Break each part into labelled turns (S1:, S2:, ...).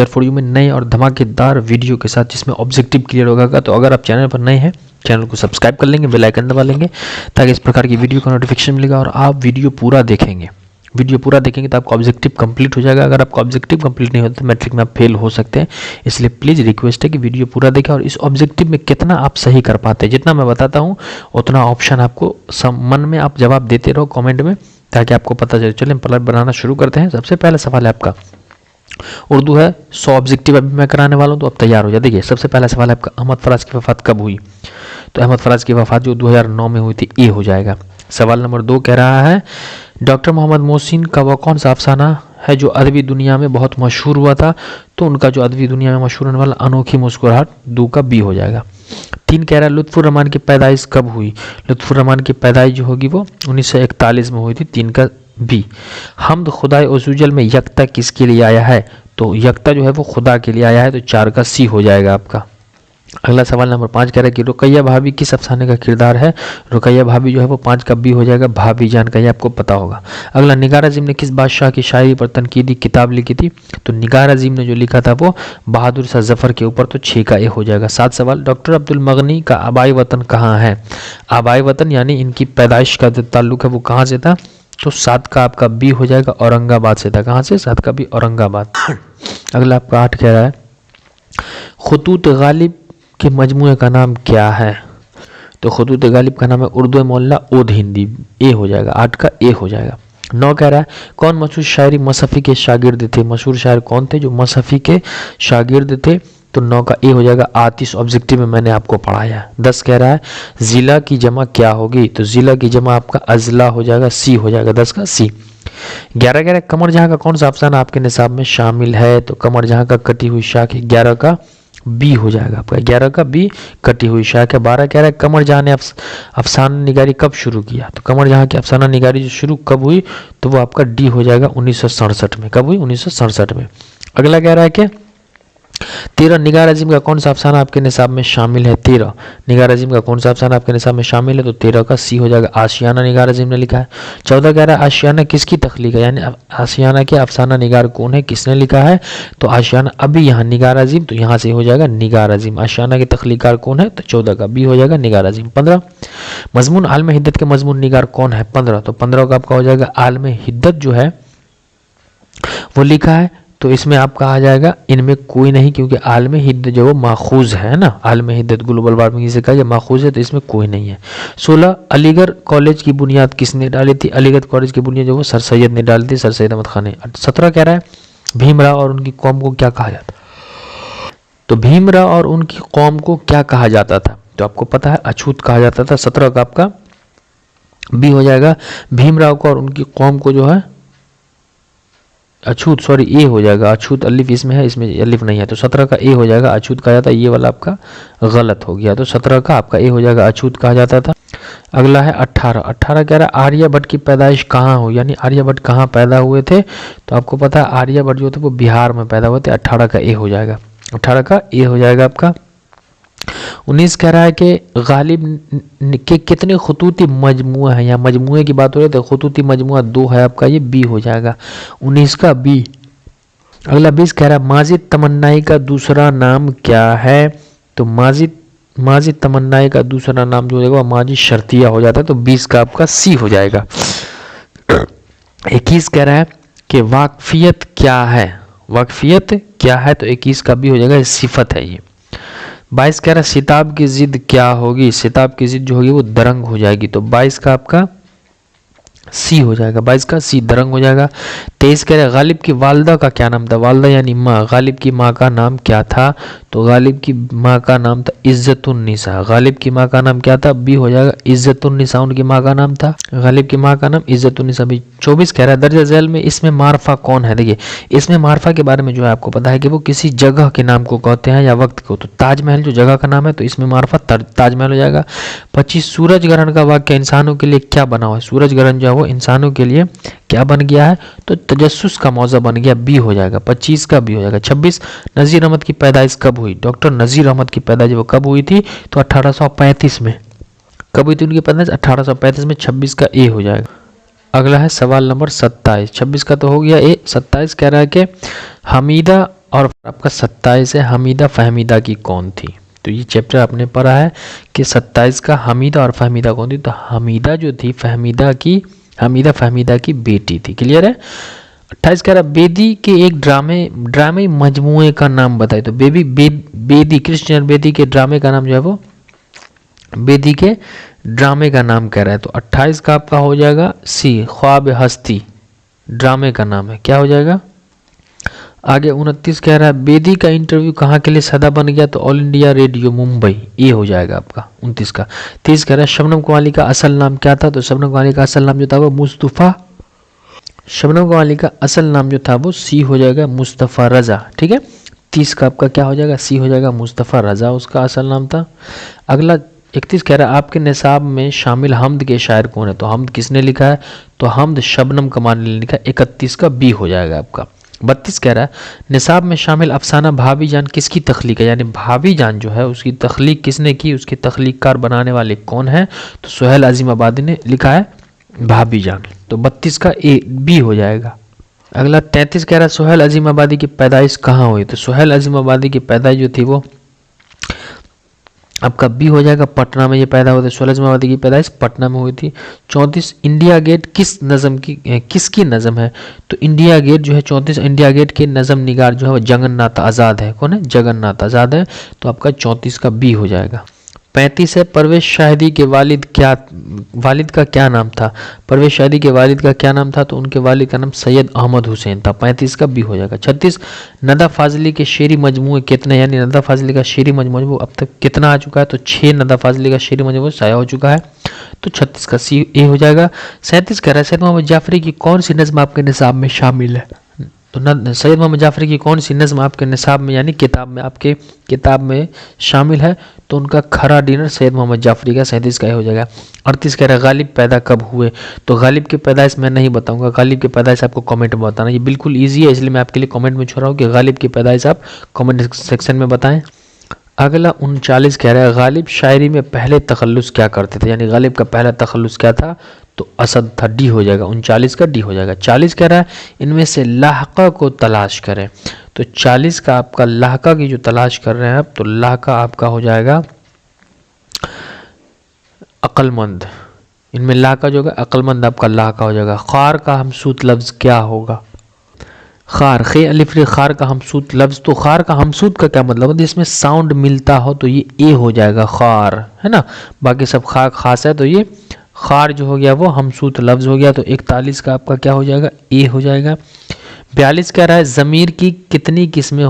S1: For you में नए और धमाकेदार वीडियो के साथ जिसमें ऑब्जेक्टिव क्लियर होगा। तो अगर आप चैनल पर नए हैं, चैनल को सब्सक्राइब कर लेंगे, बेल आइकन दबा लेंगे ताकि इस प्रकार की वीडियो का नोटिफिकेशन मिलेगा और आप वीडियो पूरा देखेंगे। वीडियो पूरा देखेंगे तो आपका ऑब्जेक्टिव कंप्लीट हो जाएगा। अगर आपका ऑब्जेक्टिव कंप्लीट नहीं होता तो मैट्रिक में आप फेल हो सकते हैं। इसलिए प्लीज़ रिक्वेस्ट है कि वीडियो पूरा देखें और इस ऑब्जेक्टिव में कितना आप सही कर पाते हैं, जितना मैं बताता हूँ उतना ऑप्शन आपको मन में आप जवाब देते रहो कमेंट में, ताकि आपको पता चले। चलिए हम बनाना शुरू करते हैं। सबसे पहला सवाल है आपका उर्दू है, 100 ऑब्जेक्टिव अभी मैं कराने वाला हूँ, तो आप तैयार हो जाए। देखिए सबसे पहला सवाल है आपका, अहमद फराज की वफात कब हुई? तो अहमद फराज की वफात जो 2009 में हुई थी, ये हो जाएगा। सवाल नंबर 2 कह रहा है डॉक्टर मोहम्मद मोहसिन का वह कौन सा अफसाना है जो अदबी दुनिया में बहुत मशहूर हुआ था? तो उनका जो अदबी दुनिया में मशहूर होने वाला अनोखी मुस्कुराहट, 2 का बी हो जाएगा। 3 कह रहा है लुत्फुर रहमान की पैदाइश कब हुई? लुत्फुर रहमान की पैदाइश जो होगी वो 1941 में हुई थी, 3 का बी। हमद खुदाए अज़्ज़वजल में यकता किसके लिए आया है? तो यकता जो है वो खुदा के लिए आया है, तो 4 का सी हो जाएगा आपका। अगला सवाल नंबर 5 कह रहा है कि रुकैया भाभी किस अफसाने का किरदार है? रुकैया भाभी जो है वो 5 का बी हो जाएगा, भाभी जान का, ये आपको पता होगा। अगला निगार अज़ीम ने किस बादशाह की शायरी पर तनकीदी किताब लिखी थी? तो निगार अज़ीम ने जो लिखा था वो बहादुर शाह ज़फ़र के ऊपर, तो 6 का ए हो जाएगा। 7 सवाल डॉक्टर अब्दुल मगनी का आबाई वतन कहाँ है? आबाई वतन यानी इनकी पैदाइश का जो ताल्लुक है वो कहाँ से था? तो 7 का आपका बी हो जाएगा, औरंगाबाद से था। कहाँ से? 7 का बी औरंगाबाद। अगला आपका 8 कह रहा है खुतूत गालिब के मजमूए का नाम क्या है? तो खुतूत गालिब का नाम है उर्दू मोहल्ला ओद हिंदी, ए हो जाएगा। 8 का ए हो जाएगा। 9 कह रहा है कौन मशहूर शायरी मसफ़ी के शागिर्द थे? मशहूर शायर कौन थे जो मसफ़ी के शागिर्द थे? तो 9 का ए हो जाएगा, आतिश ऑब्जेक्टिव में मैंने आपको पढ़ाया। 10 कह रहा है ज़िला की जमा क्या होगी? तो ज़िला की जमा आपका अजला हो जाएगा, सी हो जाएगा, 10 का सी। 11 कह रहा है कमर जहाँ का कौन सा अफसाना आपके निसाब में शामिल है? तो कमर जहाँ का कटी हुई शाख, 11 का बी हो जाएगा आपका, 11 का बी कटी हुई शाख है। 12 कह रहा है कमर जहाँ ने अफसाना निगारी कब शुरू किया? तो कमर जहाँ की अफसाना निगारी जो शुरू कब हुई? तो वो आपका डी हो जाएगा, 1967 में। कब हुई? 1967 में। अगला कह रहा है कि 13 निगार अज़ीम का कौन सा अफसाना आपके निसाब में शामिल है? 13 निगार अज़ीम का कौन सा अफसाना आपके निसाब में शामिल है? तो 13 का सी हो जाएगा, आशियाना निगार अज़ीम ने लिखा है। 14 कह रहा है आशियाना किसकी तख्लीक है, यानी आशियाना के अफसाना निगार कौन है, किसने लिखा है? तो आशियाना अभी यहाँ निगार अज़ीम, तो यहाँ से हो जाएगा निगार अज़ीम। आशियाना के तख्लीकार कौन है? तो 14 का बी हो जाएगा, निगार अज़ीम। 15 मजमून आलम हिद्दत के मजमून निगार कौन है? 15 तो 15 का आपका हो जाएगा आलम हिद्दत जो है वो लिखा है। तो इसमें आपका आ जाएगा इनमें कोई नहीं, क्योंकि आलम हिद्दत जो वो माखूज है ना, आलम हिद्दत ग्लोबल वार्मिंग से कहा माखूज है, तो इसमें कोई नहीं है। 16 अलीगढ़ कॉलेज की बुनियाद किसने डाली थी? अलीगढ़ कॉलेज की बुनियाद जो वो सर सैयद ने डाली थी, सर सैयद अहमद खान ने। 17 कह रहा है भीमराव और उनकी कौम को क्या कहा जाता? तो भीमराव और उनकी कौम को क्या कहा जाता था? तो आपको पता है अछूत कहा जाता था। 17 का आपका बी हो जाएगा, भीमराव को और उनकी कौम को जो है अछूत, सॉरी ए हो जाएगा, अछूत अलिफ इसमें है, इसमें अलिफ नहीं है, तो 17 का ए हो जाएगा, अछूत कहा जाता है। ये वाला आपका गलत हो गया, तो 17 का आपका ए हो जाएगा, अछूत कहा जाता था। अगला है 18 कह रहा है आर्यभट्ट की पैदाइश कहाँ हुई, यानी आर्यभट्ट कहाँ पैदा हुए थे? तो आपको पता है आर्यभट्ट जो थे वो बिहार में पैदा हुए थे। 18 का ए हो जाएगा, 18 का ए हो जाएगा आपका। 19 कह रहा है कि गालिब के कितने खतूती मजमुआ है? यहाँ मजमुए की बात हो रही है, तो खतूती मजमुआ 2 है आपका, ये बी हो जाएगा, 19 का बी। अगला 20 कह रहा है माजिद तमन्नाई का दूसरा नाम क्या है? तो माजिद तमन्नाई का दूसरा नाम जो होगा माजिद शर्तिया हो जाता है, तो 20 का आपका सी हो जाएगा। 21 कह रहा है कि वाकफियत क्या है? वाकफियत क्या है? तो 21 का बी हो जाएगा, सिफत है ये। 22 कह रहा है सिताब की जिद क्या होगी? सिताब की जिद जो होगी वो दरंग हो जाएगी, तो 22 का आपका सी हो जाएगा, 22 का सी दरंग हो जाएगा। 23 कह रहे हैं गालिब की वालदा का क्या नाम था? वालदा यानी माँ, गालिब की माँ का नाम क्या था? तो गालिब की माँ का नाम था इज्जतुन्निसा। गालिब की माँ का नाम क्या था? बी हो जाएगा, इज्जतुन्निसा उनकी माँ का नाम था, गालिब की माँ का नाम इज्जतुन्निसा भी। 24 कह रहा है दर्ज झैल में इसमें मारफा कौन है? देखिए इसमें मारफा के बारे में जो है आपको पता है कि वो किसी जगह के नाम को कहते हैं या वक्त को, तो ताजमहल जो जगह का नाम है, तो इसमें मारफा ताजमहल हो जाएगा। 25 सूरज ग्रहण का वाक्य इंसानों के लिए क्या बना हुआ है? सूरज ग्रहण जो है वो इंसानों के लिए क्या बन गया है? तो तजस्सुस का मौजा बन गया, बी हो जाएगा, 25 का बी हो जाएगा। 26 नज़ीर अहमद की पैदाइश कब हुई? डॉक्टर नज़ीर अहमद की पैदाइश वो कब हुई थी? तो 1835 में। कब हुई थी उनकी पैदाइश? 1835 में। 26 का ए हो जाएगा। अगला है सवाल नंबर 27। 26 का तो हो गया ए। 27 कह रहा है कि हमीदा और आपका 27 है हमीदा फहमीदा की कौन थी। तो ये चैप्टर आपने पढ़ा है कि 27 का हमीदा और फहमीदा कौन थी। तो हमीदा जो थी हमीदा फहमीदा की बेटी थी। क्लियर है। 28 कह रहा बेदी के एक ड्रामे मजमुए का नाम बताए। तो बेदी कृष्ण बेदी के ड्रामे का नाम जो है वो बेदी के ड्रामे का नाम कह रहा है। तो 28 का आपका हो जाएगा सी, ख्वाब हस्ती ड्रामे का नाम है। क्या हो जाएगा आगे। 29 कह रहा है बेदी का इंटरव्यू कहाँ के लिए सदा बन गया। तो ऑल इंडिया रेडियो मुंबई, ये हो जाएगा आपका 29 का। 30 कह रहा है शबनम कवाली का असल नाम क्या था। तो शबनम कवाली का असल नाम जो था वो मुस्तफ़ा, शबनम कवाली का असल नाम जो था वो सी हो जाएगा मुस्तफ़ा रज़ा। ठीक है। 30 का आपका क्या हो जाएगा सी हो जाएगा मुस्तफ़ा रज़ा उसका असल नाम था। अगला 31 कह रहा है आपके निसाब में शामिल हमद के शायर कौन है। तो हमद किसने लिखा है। तो हमद शबनम कवाली ने लिखा। 31 का बी हो जाएगा आपका। 32 कह रहा है निसाब में शामिल अफसाना भाभी जान किसकी तख्लीक है। यानी भाभी जान जो है उसकी तख्लीक किसने की, उसकी तख्लीककार बनाने वाले कौन है। तो सुहेल अजीम आबादी ने लिखा है भाभी जान। तो 32 का ए बी हो जाएगा। अगला 33 कह रहा है सुहेल अजीम आबादी की पैदाइश कहाँ हुई। तो सुहेल अजीम आबादी की पैदाइश जो थी वो आपका बी हो जाएगा, पटना में ये पैदा हुए थे। सुहेल अजीम आबादी की पैदाइश पटना में हुई थी। 34 इंडिया गेट किसकी नज़म है। तो इंडिया गेट जो है 34 इंडिया गेट के नज़म निगार जो है वो जगन्नाथ आज़ाद है। कौन है, जगन्नाथ आज़ाद है। तो आपका 34 का बी हो जाएगा। 35 है परवेश शाहिदी के वालिद का क्या नाम था। परवेश शाहिदी के वालिद का क्या नाम था। तो उनके वालिद का नाम सैयद अहमद हुसैन था। 35 का बी हो जाएगा। 36 नदा फाजली के शेरी मजमूए कितने, यानी नदा फाजली का शेरी मजमूआ वो अब तक कितना आ चुका है। तो 6 नदा फाजली का शेरी मजमूआ शाया हो चुका है। तो 36 का सी ए हो जाएगा। 37 कह रहा है सैयद मोहम्मद जाफरी की कौन सी नज़्म आपके निसाब में शामिल है। तो सैयद मोहम्मद जाफरी की कौन सी नज़्म आपके निसाब में यानी किताब में आपके किताब में शामिल है। तो उनका खरा डिनर सैयद मोहम्मद जाफरी का 37 का हो जाएगा। 38 कह रहा है गालिब पैदा कब हुए। तो गालिब की पैदाइश मैं नहीं बताऊंगा, गालिब की पैदाइश आपको कमेंट में बताना। ये बिल्कुल ईजी है इसलिए मैं आपके लिए कमेंट में छोड़ रहा हूँ कि गालिब की पैदाइश आप कमेंट सेक्शन में बताएं। अगला 39 कह रहा है गालिब शायरी में पहले तखल्लुस क्या करते थे। यानी गालिब का पहला तखल्लुस क्या था। तो असद था। डी हो जाएगा। 39 का डी हो जाएगा। 40 कह रहा है इनमें से लाहका को तलाश करें। तो 40 का आपका लाहका की जो तलाश कर रहे हैं आप, तो लाहका आपका हो जाएगा अक्लमंद। इनमें लाहका जो होगा अक्लमंद आपका लाहका हो जाएगा। खार का हमसूत लफ्ज़ क्या होगा। खार खे अलिफ रे खार का हमसूत लफ्ज़। तो खार का हमसूत का क्या मतलब है, इसमें साउंड मिलता हो तो ये ए हो जाएगा खार, है ना। बाकी सब खा खास है तो ये खार जो हो गया वो हमसूत लफ्ज़ हो गया। तो 41 का आपका क्या हो जाएगा ए हो जाएगा। 42 कह रहा है ज़मीर की कितनी किस्में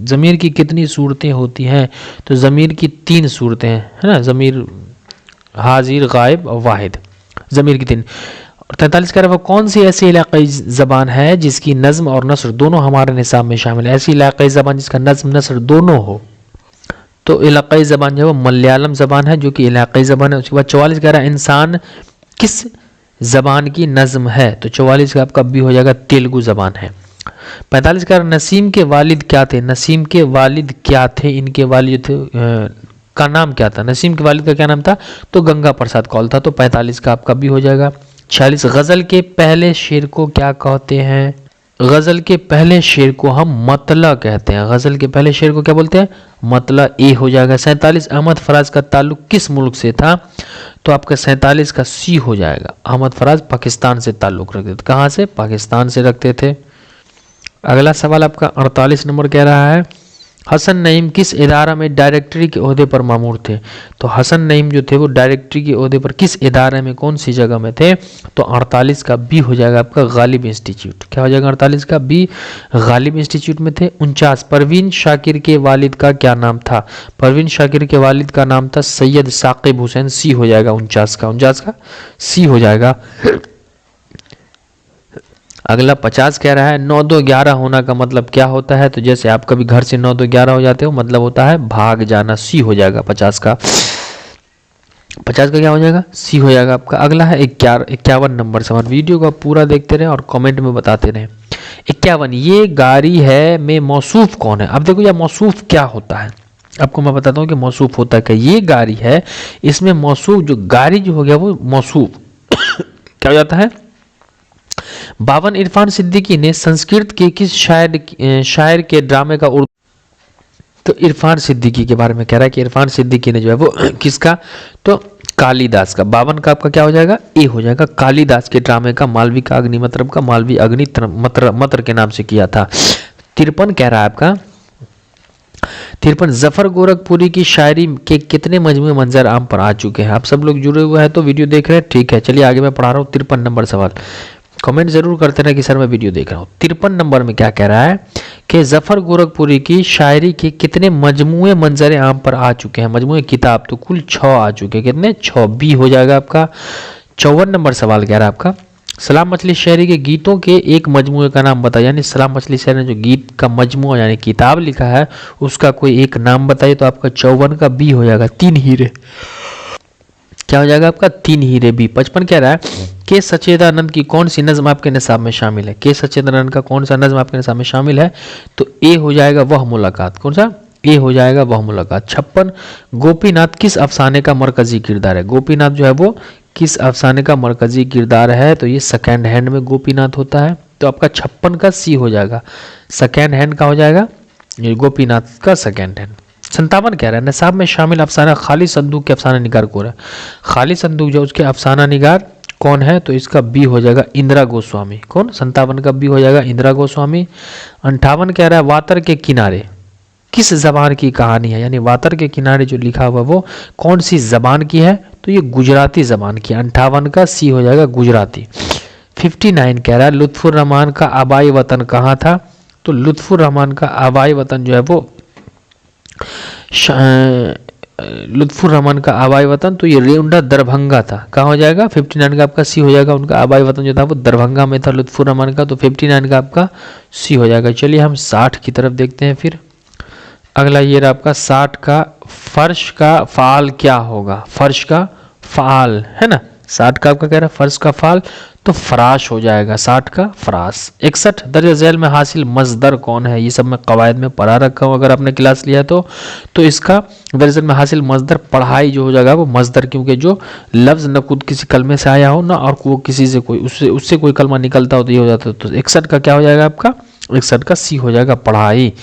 S1: ज़मीर की कितनी सूरतें होती हैं। तो ज़मीर की 3 सूरतें हैं, है ना। ज़मीर हाजिर गायब और वाहिद, ज़मीर की 3। और 43 कह रहा है वो कौन सी ऐसी इलाक़ाई ज़बान है जिसकी नज़्म और नसर दोनों हमारे निसाब में शामिल है। ऐसी इलाक़ाई ज़बान जिसका नज़्म नसर दोनों हो। तो इलाक़ाई ज़बान जो है वो मलयालम ज़बान है जो कि इलाक़ाई ज़बान है। उसके बाद 44 कह रहा है इंसान किस ज़बान की नज़्म है। तो 44 का आपका बी हो जाएगा तेलुगु ज़बान है। 45 कह रहा है नसीम के वालिद क्या थे। नसीम के वालिद क्या थे, इनके वालिद का नाम क्या था। नसीम के वालिद का क्या नाम था। तो गंगा प्रसाद कौल था। तो 45 का आपका बी हो जाएगा। 46 गज़ल के पहले शेर को क्या कहते हैं। गज़ल के पहले शेर को हम मतला कहते हैं। गज़ल के पहले शेर को क्या बोलते हैं, मतला ए हो जाएगा। 47 अहमद फराज का ताल्लुक किस मुल्क से था। तो आपका 47 का सी हो जाएगा। अहमद फराज पाकिस्तान से ताल्लुक रखते थे। कहाँ से, पाकिस्तान से रखते थे। अगला सवाल आपका 48 नंबर कह रहा है हसन नईम किस इदारा में डायरेक्टरी के ओहदे पर मामूर थे। तो हसन नईम जो थे वो डायरेक्टरी के ओहदे पर किस इदारे में कौन सी जगह में थे। तो 48 का बी हो जाएगा आपका गालिब इंस्टीट्यूट। क्या हो जाएगा 48 का बी, गालिब इंस्टीट्यूट में थे। 49 परवीन शाकिर के वालिद का क्या नाम था। परवीन शाकिर के वालिद का नाम था सैयद साकिब हुसैन। सी हो जाएगा 49 का सी हो जाएगा। अगला 50 कह रहा है 9-2-11 होना का मतलब क्या होता है। तो जैसे आप कभी घर से 9-2-11 हो जाते हो मतलब होता है भाग जाना। सी हो जाएगा 50 का क्या हो जाएगा सी हो जाएगा आपका। अगला है 51 नंबर सवाल। वीडियो को आप पूरा देखते रहे और कमेंट में बताते रहे। 51 ये गाड़ी है में मौसूफ कौन है। अब देखो यह मौसूफ क्या होता है, आपको मैं बताता हूँ कि मौसूफ होता है क्या। ये गाड़ी है, इसमें मौसूफ जो गाड़ी जो हो गया वो मौसूफ क्या हो जाता है, बावन इरफान सिद्दीकी ने संस्कृत के किस शायर के ड्रामे का उर्दू। तो इरफान सिद्दीकी के बारे में कह रहा है कि इरफान सिद्दीकी ने जो है वो किसका, तो कालिदास का। 52 का आपका क्या हो जाएगा, ए हो जाएगा। कालिदास के ड्रामे का मालवी का अग्निमत्रम का मालवी अग्नि मत्र के नाम से किया था। 53 कह रहा है आपका, 53 जफर गोरखपुरी की शायरी के कितने मजमूए मंजर आम पर आ चुके हैं। आप सब लोग जुड़े हुए हैं तो वीडियो देख रहे हैं, ठीक है। चलिए आगे मैं पढ़ा रहा हूँ 53 नंबर सवाल। कमेंट जरूर करते रहे कि सर मैं वीडियो देख रहा हूँ। 53 नंबर में क्या कह रहा है कि जफर गोरखपुरी की शायरी के कितने मजमूए मंजर आम पर आ चुके हैं। मजमूए किताब तो कुल 6 आ चुके हैं। कितने, 6। बी हो जाएगा आपका। 54 नंबर सवाल कह रहा है आपका, सलाम मछली शहरी के गीतों के एक मजमूए का नाम बताइए। यानी सलाम मछली शहरी ने जो गीत का मजमूआ यानी किताब लिखा है उसका कोई एक नाम बताइए। तो आपका 54 का बी हो जाएगा, 3 हीरे। क्या हो जाएगा आपका, 3 हीरे, बी। 55 कह रहा है के सच्चिदानंद की कौन सी नज्म आपके निसाब में शामिल है। के सच्चिदानंद का कौन सा नज्म आपके निसाब में शामिल है, तो ए हो जाएगा वह मुलाकात। कौन सा, ए हो जाएगा वह मुलाकात। 56 गोपीनाथ किस अफसाने का मरकजी किरदार है। गोपीनाथ जो है वो किस अफसाने का मरकजी किरदार है, तो ये सेकेंड हैंड में गोपीनाथ होता है। तो आपका 56 का सी हो जाएगा, सेकेंड हैंड का हो जाएगा ये गोपीनाथ का सेकेंड हैंड। 57 कह रहा है निसाब में शामिल अफसाना खाली संदूक के अफसाना निगार कौन है। खाली संदूक जो उसके अफसाना निगार कौन है, तो इसका बी हो जाएगा इंदिरा गोस्वामी। कौन, 57 का बी हो जाएगा इंदिरा गोस्वामी। 58 कह रहा है वातर के किनारे किस जबान की कहानी है। यानी वातर के किनारे जो लिखा हुआ वो कौन सी जबान की है, तो ये गुजराती जबान की। 58 का सी हो जाएगा गुजराती। 59 कह रहा है लुत्फुर रहमान का आबाई वतन कहाँ था। तो लुत्फुर रहमान का आबाई वतन जो है वो लुत्फुर रहमान का आबाई वतन तो ये रेउंडा दरभंगा था। कहाँ हो जाएगा, 59 का आपका सी हो जाएगा। उनका आबाई वतन जो था वो दरभंगा में था लुत्फुर रहमान का, तो 59 का आपका सी हो जाएगा। चलिए हम 60 की तरफ देखते हैं फिर। अगला ये रहा आपका 60 का, फर्श का फाल क्या होगा। फर्श का फाल है ना, 60 का आपका कह रहा है फर्श का फाल तो फराश हो जाएगा, 60 का फराश। 61 दर्ज झैल में हासिल मजदर कौन है। ये सब मैं कवायद में पढ़ा रखा हूँ, अगर आपने क्लास लिया तो इसका दर्ज झैल में हासिल मजदर पढ़ाई जो हो जाएगा वो मजदर, क्योंकि जो लफ्ज न खुद किसी कलमे से आया हो ना और वो किसी से कोई उससे कोई कलमा निकलता हो तो ये हो जाता है। तो 61 का क्या हो जाएगा आपका, 61 का सी हो जाएगा पढ़ाई।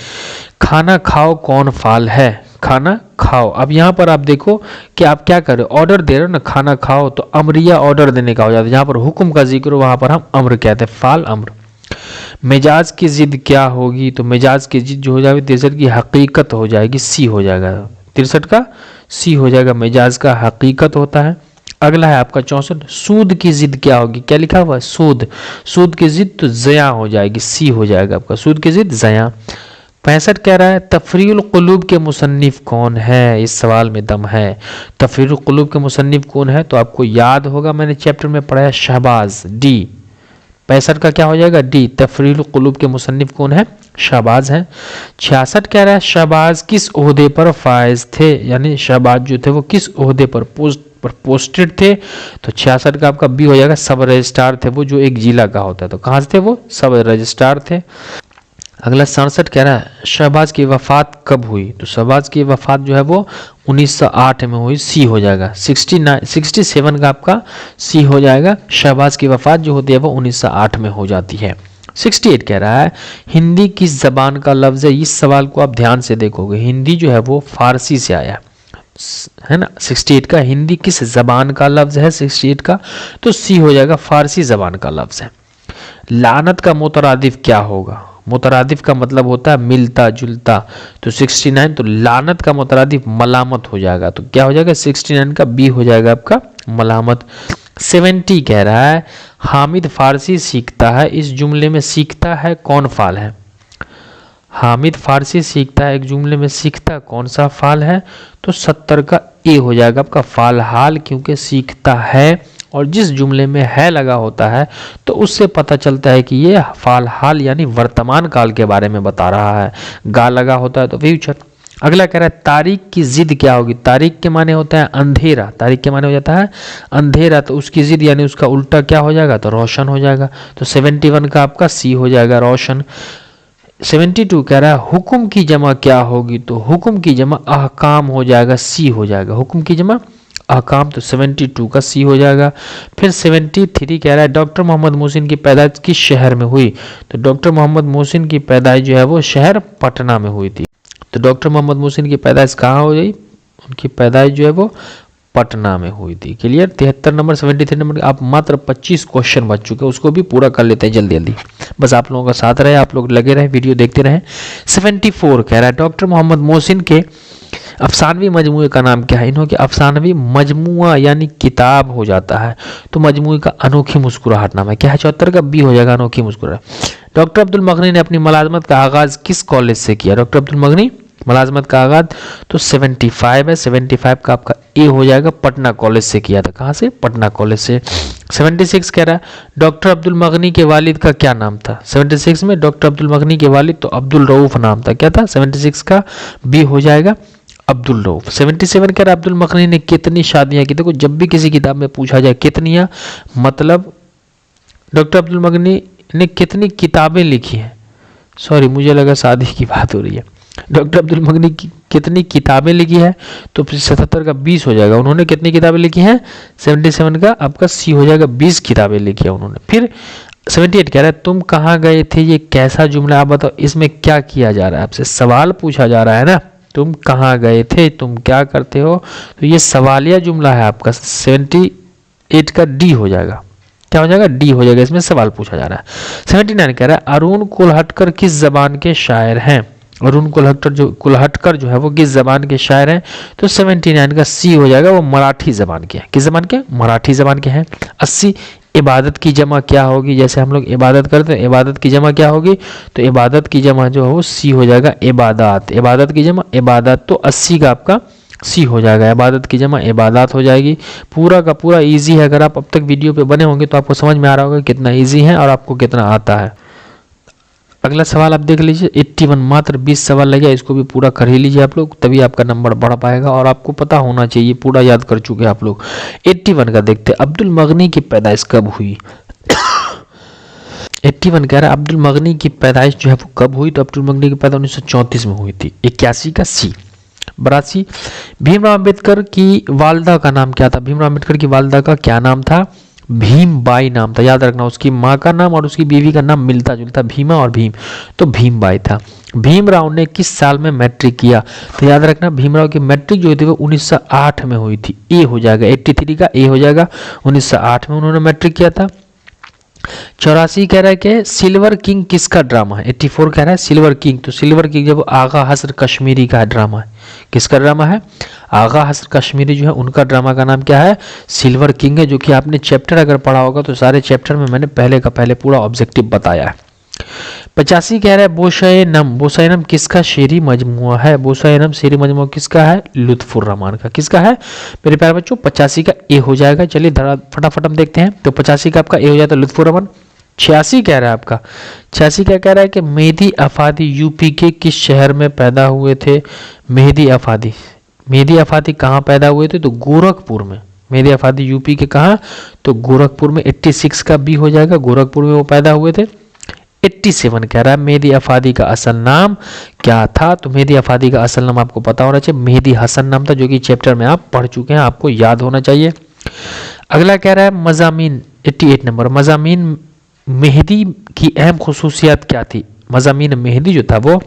S1: खाना खाओ कौन फाल है। खाना खाओ, अब यहाँ पर आप देखो कि आप क्या कर रहे हो, ऑर्डर दे रहे हो ना, खाना खाओ, तो अमरिया ऑर्डर देने का हो जाता है। जहाँ पर हुक्म का जिक्र हो वहाँ पर हम अम्र कहते हैं, फाल अम्र। मिजाज की जिद क्या होगी, तो मिजाज की जिद जो हो जाएगी 63 की हकीकत हो जाएगी, सी हो जाएगा। 63 का सी हो जाएगा, मिजाज का हकीकत होता है। अगला है आपका 64 सूद की जिद क्या होगी। क्या लिखा हुआ है, सूद। सूद की जिद तो जया हो जाएगी, सी हो जाएगा आपका, सूद की जिद जया। 65 कह रहा है तफरीउल कुलूब के मुसन्निफ कौन है। इस सवाल में दम है। तफरीउल कुलूब के मुसन्निफ कौन है, तो आपको याद होगा मैंने चैप्टर में पढ़ाया शहबाज, डी। 65 का क्या हो जाएगा, डी। तफरीउल कुलूब के मुसन्निफ कौन है, शहबाज है। 66 कह रहा है शहबाज किस ओहदे पर फायज थे। यानी शहबाज जो थे वो किस ओहदे पर पोस्टेड थे, तो 66 का आपका बी हो जाएगा सब रजिस्ट्रार थे वो, जो एक जिला का होता है। तो कहाँ से थे वो, सब रजिस्ट्रार थे। अगला 67 कह रहा है शहबाज की वफात कब हुई, तो शहबाज की वफात जो है वो 1908 में हुई, सी हो जाएगा। 67 का आपका सी हो जाएगा, शहबाज की वफात जो होती है वो 1908 में हो जाती है। 68 कह रहा है हिंदी किस जबान का लफ्ज़ है। इस सवाल को आप ध्यान से देखोगे, हिंदी जो है वो फारसी से आया है ना। 68 का हिंदी किस जबान का लफ्ज़ है, 68 का तो सी हो जाएगा, फारसी जबान का लफ्ज़ है। लानत का मुतरादिफ क्या होगा, मुतरादिफ का मतलब होता है मिलता जुलता, तो 69 तो लानत का मुतरादिफ मलामत हो जाएगा, तो क्या हो जाएगा 69 का बी हो जाएगा आपका मलामत। 70 कह रहा है हामिद फारसी सीखता है, इस जुमले में सीखता है कौन फाल है। हामिद फारसी सीखता है, एक जुमले में सीखता कौन सा फाल है, तो 70 का ए हो जाएगा आपका फाल हाल, क्योंकि सीखता है और जिस जुमले में है लगा होता है तो उससे पता चलता है कि ये फाल हाल यानी वर्तमान काल के बारे में बता रहा है। गा लगा होता है तो फ्यूचर। अगला कह रहा है तारीख की जिद क्या होगी। तारीख के माने होता है अंधेरा, तारीख के माने हो जाता है अंधेरा, तो उसकी जिद यानी उसका उल्टा क्या हो जाएगा, तो रोशन हो जाएगा। तो 71 का आपका सी हो जाएगा रोशन। 72 कह रहा है हुक्म की जमा क्या होगी, तो हुक्म की जमा अहकाम हो जाएगा, सी हो जाएगा। हुक्म की जमा अहकाम, तो 72 का सी हो जाएगा। फिर 73 कह रहा है डॉक्टर मोहम्मद मोहसिन की पैदाइश किस शहर में हुई, तो डॉक्टर मोहम्मद मोहसिन की पैदाइश जो है वो शहर पटना में हुई थी। तो डॉक्टर मोहम्मद मोहसिन की पैदाइश कहाँ हो गई, उनकी पैदाइश जो है वो पटना में हुई थी। क्लियर। 73 नंबर 73 नंबर आप मात्र 25 क्वेश्चन बच चुके हैं, उसको भी पूरा कर लेते हैं जल्दी जल्दी। बस आप लोगों का साथ रहे, आप लोग लगे रहे, वीडियो देखते रहे। 74 कह रहा है डॉक्टर मोहम्मद मोहसिन के अफसानवी मजमूए का नाम क्या है। इन्होंने अफसानवी मजमुआ यानी किताब हो जाता है, तो मजमूए का अनोखी मुस्कुराहट नाम है। क्या है 74 का बी हो जाएगा अनोखी मुस्कुराहट। डॉक्टर अब्दुल मगनी ने अपनी मुलाजमत का आगाज किस कॉलेज से किया, डॉक्टर अब्दुल मगनी मुलाजमत का आगाज, तो 75 है, 75 का आपका ए हो जाएगा, पटना कॉलेज से किया था। कहाँ से, पटना कॉलेज से। 76 कह रहा है डॉक्टर अब्दुल मगनी के वालिद का क्या नाम था। 76 में डॉक्टर अब्दुल मगनी के वालिद तो अब्दुल रऊफ नाम था। क्या था, 76 का बी हो जाएगा अब्दुल रऊफ। 77 कह रहा है अब्दुल मगनी ने कितनी शादियां की। देखो जब भी किसी किताब में पूछा जाए कितनियां, मतलब डॉक्टर अब्दुल मगनी ने कितनी किताबें लिखी हैं, सॉरी मुझे लगा शादी की बात हो रही है। डॉक्टर अब्दुल मगनी की कितनी किताबें लिखी है, तो 77 का 20 हो जाएगा। उन्होंने कितनी किताबें लिखी हैं, 77 का आपका सी हो जाएगा, 20 किताबें लिखी है उन्होंने। फिर 78 कह रहा है तुम कहाँ गए थे, ये कैसा जुमला आप बताओ, इसमें क्या किया जा रहा है, आपसे सवाल पूछा जा रहा है ना। तुम कहाँ गए थे, तुम क्या करते हो, तो ये सवालिया जुमला है आपका। 78 का डी हो जाएगा, क्या हो जाएगा, डी हो जाएगा, इसमें सवाल पूछा जा रहा है। 79 कह रहा है अरुण कुलहटकर किस जबान के शायर हैं। अरुण कुलहटकर जो है वो किस जबान के शायर हैं, तो 79 का सी हो जाएगा, वो मराठी जबान के हैं। किस जबान के, मराठी जबान के हैं। 80 इबादत की जमा क्या होगी, जैसे हम लोग इबादत करते हैं, इबादत की जमा क्या होगी, तो इबादत की जमा जो है वो सी हो जाएगा इबादत। इबादत की जमा इबादत, तो 80 का आपका सी हो जाएगा, इबादत की जमा इबादत हो जाएगी। पूरा का पूरा इजी है, अगर आप अब तक वीडियो पे बने होंगे तो आपको समझ में आ रहा होगा कितना इजी है और आपको कितना आता है। अगला सवाल आप देख लीजिए, 81 मात्र 20 सवाल लगे, इसको भी पूरा कर ही लीजिए आप लोग, तभी आपका नंबर बढ़ पाएगा और आपको पता होना चाहिए, पूरा याद कर चुके हैं आप लोग। 81 का देखते हैं अब्दुल मगनी की पैदाइश कब हुई। 81 कह रहा है अब्दुल मगनी की पैदाइश जो है वो कब हुई, तो अब्दुल मगनी की पैदाइश 1934 में हुई थी। 81 का सी। 82 भीमराव अम्बेडकर की वालदा का नाम क्या था। भीमराव अम्बेडकर की वालदा का क्या नाम था, भीमबाई नाम था। याद रखना उसकी माँ का नाम और उसकी बीवी का नाम मिलता जुलता, भीमा और भीम, तो भीमबाई था। भीमराव ने किस साल में मैट्रिक किया, तो याद रखना भीमराव की मैट्रिक जो हुई थी वो 1908 में हुई थी। ए हो जाएगा, 83 का ए हो जाएगा, 1908 में उन्होंने मैट्रिक किया था। 84 कह रहा है कि सिल्वर किंग किसका ड्रामा है। 84 कह रहा है सिल्वर किंग, तो सिल्वर किंग जब आगा हसर कश्मीरी का ड्रामा है, किसका ड्रामा है, आगा हसर कश्मीरी जो है उनका ड्रामा का नाम क्या है, सिल्वर किंग है, जो कि आपने चैप्टर अगर पढ़ा होगा तो सारे चैप्टर में मैंने पहले का पहले पूरा ऑब्जेक्टिव बताया है। 85 कह रहा है बोशायनम, बोशायनम किसका शेरी मजमुआ है। बोशायनम शेरी मजमुआ किसका है, लुत्फुर रहमान का। किसका है मेरे प्यारे बच्चों, 85 का ए हो जाएगा। चलिए फटाफट हम देखते हैं, तो 85 का आपका ए हो जाता है लुत्फुर रहमान। 86 कह रहा है आपका, 86 क्या कह रहा है कि मेहदी अफादी यूपी के किस शहर में पैदा हुए थे। मेहदी अफादी, मेहदी अफादी कहाँ पैदा हुए थे, तो गोरखपुर में। मेहदी अफादी यूपी के कहाँ, तो गोरखपुर में। 86 का बी हो जाएगा, गोरखपुर में वो पैदा हुए थे। 87 कह रहा है मेहदी अफादी का असल नाम क्या था, तो मेहदी अफादी का असल नाम आपको पता होना चाहिए, मेहदी हसन नाम था, जो कि चैप्टर में आप पढ़ चुके हैं, आपको याद होना चाहिए। अगला कह रहा है मज़ामीन, 88 नंबर, मज़ामीन मेहदी की अहम खुसूसियत क्या थी। मज़ामीन मेहदी जो था वो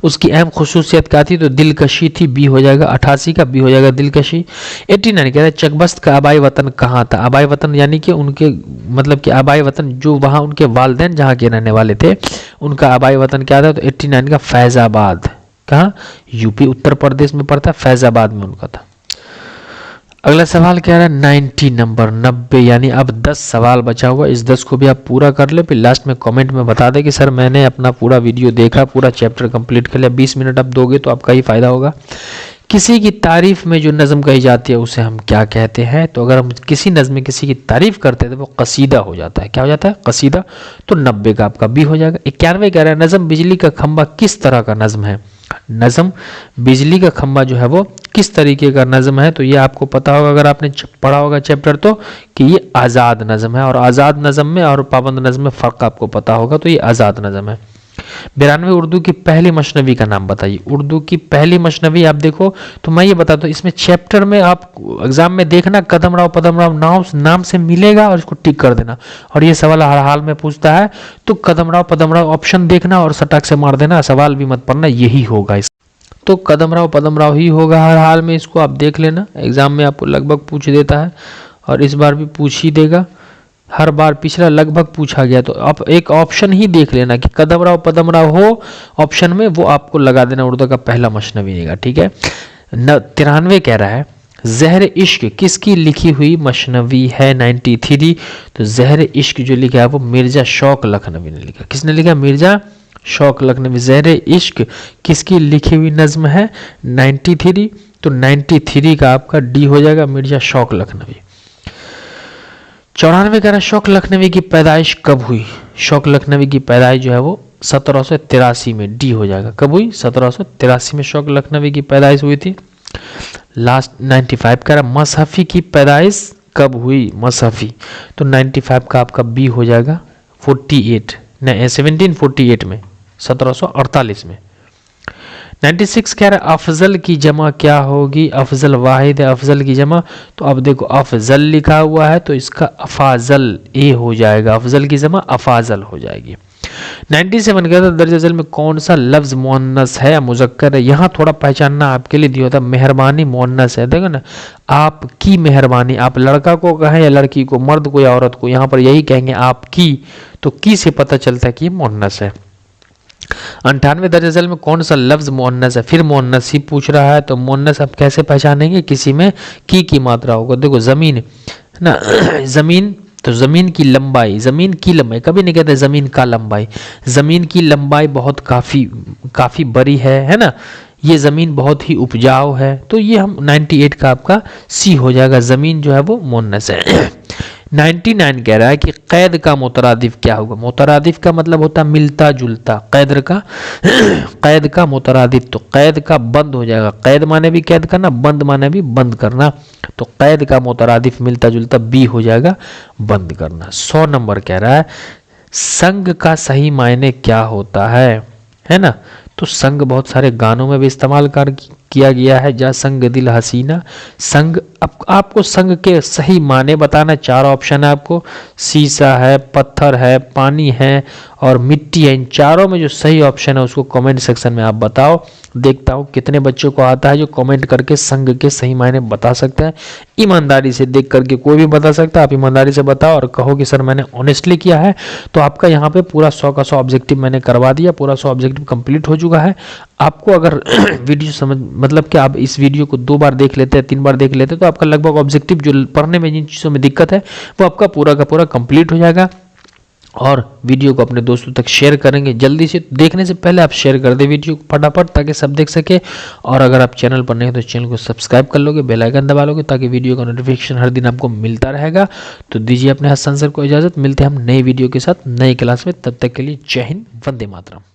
S1: उसकी अहम खुसूसियत क्या थी, तो दिलकशी थी, बी हो जाएगा। 88 का बी हो जाएगा दिलकशी। 89 कह रहा है चकबस्त का आबाई वतन कहाँ था। आबाई वतन यानी कि उनके मतलब कि आबाई वतन जो वहाँ उनके वालिदैन जहाँ के रहने वाले थे उनका आबाई वतन क्या था, तो 89 का फैज़ाबाद। कहाँ, यूपी उत्तर प्रदेश में पड़ता है, फैज़ाबाद में उनका था। अगला सवाल कह रहा है 90 नंबर, 90, यानी अब 10 सवाल बचा हुआ, इस 10 को भी आप पूरा कर ले, फिर लास्ट में कमेंट में बता दें कि सर मैंने अपना पूरा वीडियो देखा, पूरा चैप्टर कंप्लीट कर लिया। 20 मिनट आप दोगे तो आपका ही फायदा होगा। किसी की तारीफ में जो नज़म कही जाती है उसे हम क्या कहते हैं, तो अगर हम किसी नज़म में किसी की तारीफ करते हैं तो वो कसीदा हो जाता है। क्या हो जाता है, कसीदा, तो 90 का आपका बी हो जाएगा। 91 कह रहा है नज़म बिजली का खंबा किस तरह का नज़म है। नज़म बिजली का खंबा जो है वो किस तरीके का नज़म है, तो ये आपको पता होगा अगर आपने पढ़ा होगा चैप्टर तो, कि ये आज़ाद नज़म है, और आज़ाद नज़म में और पाबंद नज़म में फ़र्क आपको पता होगा, तो ये आज़ाद नज़म है। 92 उर्दू की पहली मसनवी का नाम बताइए। उर्दू की पहली मसनवी आप देखो तो मैं ये बताता हूँ, इसमें चैप्टर में आप एग्जाम में देखना कदमराव पदमराव नाम से मिलेगा और इसको टिक कर देना। और ये सवाल हर हाल में पूछता है तो कदमराव पदमराव ऑप्शन देखना और सटाक से मार देना, सवाल भी मत पढ़ना, यही होगा इस। तो कदमराव पदमराव ही होगा हर हाल में, इसको आप देख लेना, एग्जाम में आपको लगभग पूछ देता है और इस बार भी पूछ ही देगा। हर बार पिछला लगभग पूछा गया, तो आप एक ऑप्शन ही देख लेना कि कदमराव पदमराव हो ऑप्शन में, वो आपको लगा देना उर्दू का पहला मसनवी होगा, ठीक है। 93 कह रहा है ज़हर इश्क किसकी लिखी हुई मसनवी है। 93 तो ज़हर इश्क जो लिखा है वो मिर्जा शौक लखनवी ने लिखा। किसने लिखा? मिर्जा शौक लखनवी। ज़हर इश्क किसकी लिखी हुई नज्म है? 93। तो 93 का आपका डी हो जाएगा, मिर्जा शौक लखनवी। 94 कह रहा है शौक लखनवी की पैदाइश कब हुई। शौक लखनवी की पैदाइश जो है वो 1783 में, डी हो जाएगा। कब हुई? 1783 में शौक लखनवी की पैदाइश हुई थी। लास्ट 95 कह रहा है मसहफ़ी की पैदाइश कब हुई। मसहफ़ी तो 95 का आपका बी हो जाएगा, 1748 में, 1748 में। 96 कह रहा है अफजल की जमा क्या होगी। अफजल वाहिद है, अफजल की जमा, तो अब देखो अफजल लिखा हुआ है तो इसका अफाजल ए हो जाएगा, अफजल की जमा अफाजल हो जाएगी। 97 कहता है दर्ज अज़ल में कौन सा लफ्ज़ मुअन्नस है या मुज़क्कर है। यहाँ थोड़ा पहचानना आपके लिए दिया होता है, मेहरबानी मुअन्नस है, देखो ना, आपकी मेहरबानी, आप लड़का को कहें या लड़की को, मर्द को या औरत को, यहाँ पर यही कहेंगे आपकी, तो की से पता चलता है कि ये मुअन्नस है। 98 दर्ज अज़ल में कौन सा लफ्ज़ मुअन्नस है। फिर मुअन्नस ही पूछ रहा है, तो मुअन्नस आप कैसे पहचानेंगे? किसी में की मात्रा होगा। देखो ज़मीन ना, ज़मीन तो ज़मीन की लंबाई, ज़मीन की लंबाई, कभी नहीं कहते ज़मीन का लंबाई, ज़मीन की लंबाई बहुत काफ़ी बड़ी है ना, ये ज़मीन बहुत ही उपजाऊ है, तो ये हम 98 का आपका सी हो जाएगा, ज़मीन जो है वो मुअन्नस है। 99 कह रहा है कि कैद का मुतरादिफ क्या होगा। मुतरादिफ का मतलब होता है मिलता जुलता, कैद का मुतरादिफ, तो कैद का बंद हो जाएगा, कैद माने भी कैद करना, बंद माने भी बंद करना, तो कैद का मुतरादिफ मिलता जुलता बी हो जाएगा, बंद करना। 100 नंबर कह रहा है संग का सही मायने क्या होता है ना, तो संग बहुत सारे गानों में भी इस्तेमाल किया गया है। जा संग दिल हसीना, संग, आपको संग के सही माने बताना, 4 ऑप्शन है आपको, शीशा है, पत्थर है, पानी है और मिट्टी है। इन चारों में जो सही ऑप्शन है उसको कमेंट सेक्शन में आप बताओ, देखता हूँ कितने बच्चों को आता है जो कमेंट करके संग के सही मायने बता सकते हैं। ईमानदारी से देख करके कोई भी बता सकता है, आप ईमानदारी से बताओ और कहो कि सर मैंने ऑनेस्टली किया है, तो आपका यहाँ पे पूरा 100 का 100 ऑब्जेक्टिव मैंने करवा दिया, पूरा 100 ऑब्जेक्टिव कंप्लीट हो चुका है। आपको अगर वीडियो समझ, मतलब कि आप इस वीडियो को 2 बार देख लेते हैं, 3 बार देख लेते हैं, तो आपका लगभग ऑब्जेक्टिव जो पढ़ने में जिन चीज़ों में दिक्कत है वो आपका पूरा का पूरा कंप्लीट हो जाएगा। और वीडियो को अपने दोस्तों तक शेयर करेंगे जल्दी से, देखने से पहले आप शेयर कर दें वीडियो को फटाफट ताकि सब देख सके। और अगर आप चैनल पर नहीं हो तो चैनल को सब्सक्राइब कर लोगे, बेल आइकन दबा लोगे ताकि वीडियो का नोटिफिकेशन हर दिन आपको मिलता रहेगा। तो दीजिए अपने हसन सर को इजाज़त, मिलते हैं हम नई वीडियो के साथ नई क्लास में, तब तक के लिए जय हिंद, वंदे मातरम।